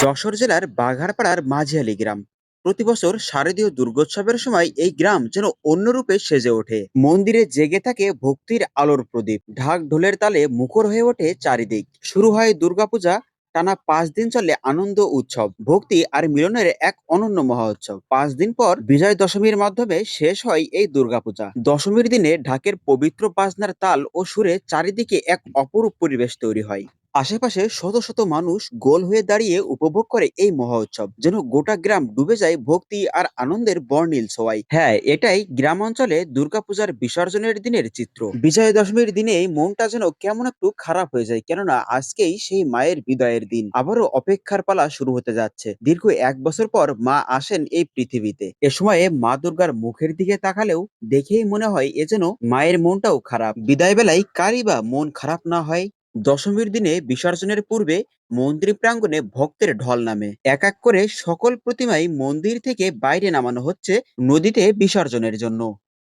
যশোর জেলার বাঘারপাড়ার মাঝিয়ালী গ্রাম। প্রতি বছর শারদীয় দুর্গোৎসবের সময় এই গ্রাম যেন অন্য রূপে সেজে ওঠে। মন্দিরে জেগে থাকে ভক্তির আলোর প্রদীপ, ঢাক ঢোলের তালে মুখর হয়ে ওঠে চারিদিক। শুরু হয় দুর্গাপূজা, টানা 5 দিন চলে আনন্দ উৎসব, ভক্তি আর মিলনের এক অনন্য মহোৎসব। 5 দিন পর বিজয় দশমীর মাধ্যমে শেষ হয় এই দুর্গাপূজা। দশমীর দিনে ঢাকের পবিত্র বাজনার তাল ও সুরে চারিদিকে এক অপরূপ পরিবেশ তৈরি হয়। আশেপাশে শত শত মানুষ গোল হয়ে দাঁড়িয়ে উপভোগ করে এই মহোৎসব, যেন গোটা গ্রাম ডুবে যায় ভক্তি আর আনন্দের বর্ণিল ছোঁয়ায়। হ্যাঁ, এটাই গ্রাম অঞ্চলে দুর্গাপূজার বিসর্জনের দিনের চিত্র। বিজয়া দশমীর দিনে মনটা যেন কেমন একটু খারাপ হয়ে যায়, কেননা আজকেই সেই মায়ের বিদায়ের দিন। আবারও অপেক্ষার পালা শুরু হতে যাচ্ছে। দীর্ঘ 1 বছর পর মা আসেন এই পৃথিবীতে। এ সময়ে মা দুর্গার মুখের দিকে তাকালেও দেখেই মনে হয় এ যেন মায়ের মনটাও খারাপ। বিদায় বেলায় কারই বা মন খারাপ না হয়। দশমীর দিনে বিসর্জনের পূর্বে মন্দির প্রাঙ্গণে ভক্তের ঢল নামে। এক এক করে সকল প্রতিমাই মন্দির থেকে বাইরে নামানো হচ্ছে নদীতে বিসর্জনের জন্য।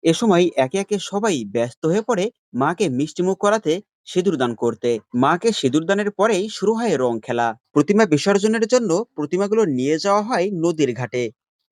এ সময় একে একে সবাই ব্যস্ত হয়ে পড়ে মাকে মিষ্টিমুখ করাতে, সিঁদুর দান করতে। মাকে সিঁদুর দানের পরেই শুরু হয় রং খেলা। প্রতিমা বিসর্জনের জন্য প্রতিমাগুলো নিয়ে যাওয়া হয় নদীর ঘাটে।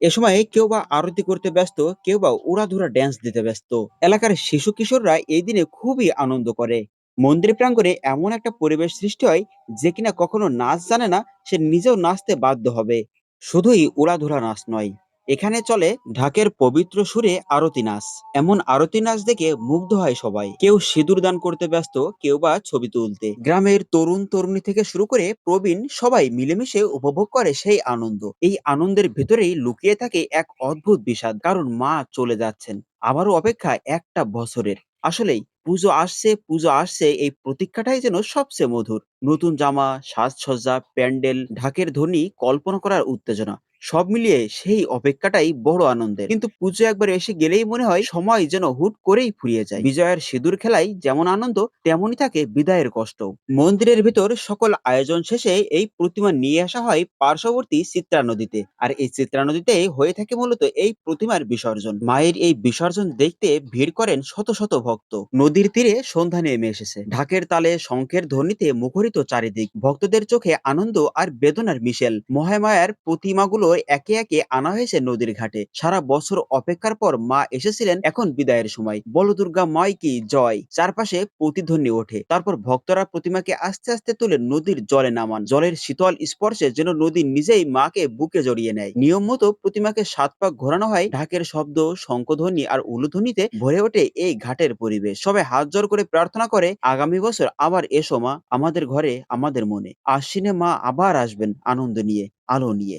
এ সময় কেউ বা আরতি করতে ব্যস্ত, কেউ বা উড়াধুরা ড্যান্স দিতে ব্যস্ত। এলাকার শিশু কিশোররা এই দিনে খুবই আনন্দ করে। মন্দির প্রাঙ্গণে এমন একটা পরিবেশ সৃষ্টি হয়, যে কিনা কখনো নাচ জানে না সে নিজেও নাচতে বাধ্য হবে। শুধুই উড়াধুরা নাচ নয়, এখানে চলে ঢাকের পবিত্র সুরে আরতি নাচ। এমন আরতি নাচ দেখে মুগ্ধ হয় সবাই। কেউ সিঁদুর দান করতে ব্যস্ত, কেউ বা ছবি তুলতে। গ্রামের তরুণ তরুণী থেকে শুরু করে প্রবীণ সবাই মিলেমিশে উপভোগ করে সেই আনন্দ। এই আনন্দের ভেতরেই লুকিয়ে থাকে এক অদ্ভুত বিষাদ, কারণ মা চলে যাচ্ছেন। আবারও অপেক্ষা একটা বছরের। আসলেই পুজো আসছে, এই প্রতীক্ষাটাই যেন সবচেয়ে মধুর। নতুন জামা, সাজসজ্জা, প্যান্ডেল, ঢাকের ধ্বনি, কল্পনা করার উত্তেজনা, সব মিলিয়ে সেই অপেক্ষাটাই বড় আনন্দের। কিন্তু পুজো একবার এসে গেলেই মনে হয় সময় যেন হুট করেই ফুরিয়ে যায়। বিজয়ের সিঁদুর খেলায় যেমন আনন্দ, তেমনই থাকে বিদায়ের কষ্ট। মন্দিরের ভিতর সকল আয়োজন শেষে এই প্রতিমা নিয়ে আসা হয় পার্শ্ববর্তী চিত্রা নদীতে। আর এই চিত্রা নদীতে হয়ে থাকে মূলত এই প্রতিমার বিসর্জন। মায়ের এই বিসর্জন দেখতে ভিড় করেন শত শত ভক্ত। নদীর তীরে সন্ধ্যা নেমে এসেছে। ঢাকের তালে, শঙ্খের ধ্বনিতে মুখরিত চারিদিক। ভক্তদের চোখে আনন্দ আর বেদনার মিশেল। মহামায়ার প্রতিমাগুলো একে একে আনা হয়েছে নদীর ঘাটে। সারা বছর অপেক্ষার পর মা এসেছিলেন এখন বিদায়ের সময়। বল দুর্গা মাই কি জয়, চারপাশে প্রতিধ্বনি ওঠে। তারপর ভক্তরা প্রতিমাকে আস্তে আস্তে তুলে নদীর জলে নামান। জলের শীতল স্পর্শে যেন নদী নিজেই মাকে বুকে জড়িয়ে নেয়। নিয়ম মতো প্রতিমাকে 7 পাক ঘোরানো হয়। ঢাকের শব্দ, শঙ্খধ্বনি আর উলুধ্বনিতে ভরে ওঠে এই ঘাটের পরিবেশ। সবাই হাত জোড় করে প্রার্থনা করে, আগামী বছর আবার এসো মা, আমাদের ঘরে, আমাদের মনে। আশ্বিনে মা আবার আসবেন আনন্দ নিয়ে, আলো নিয়ে।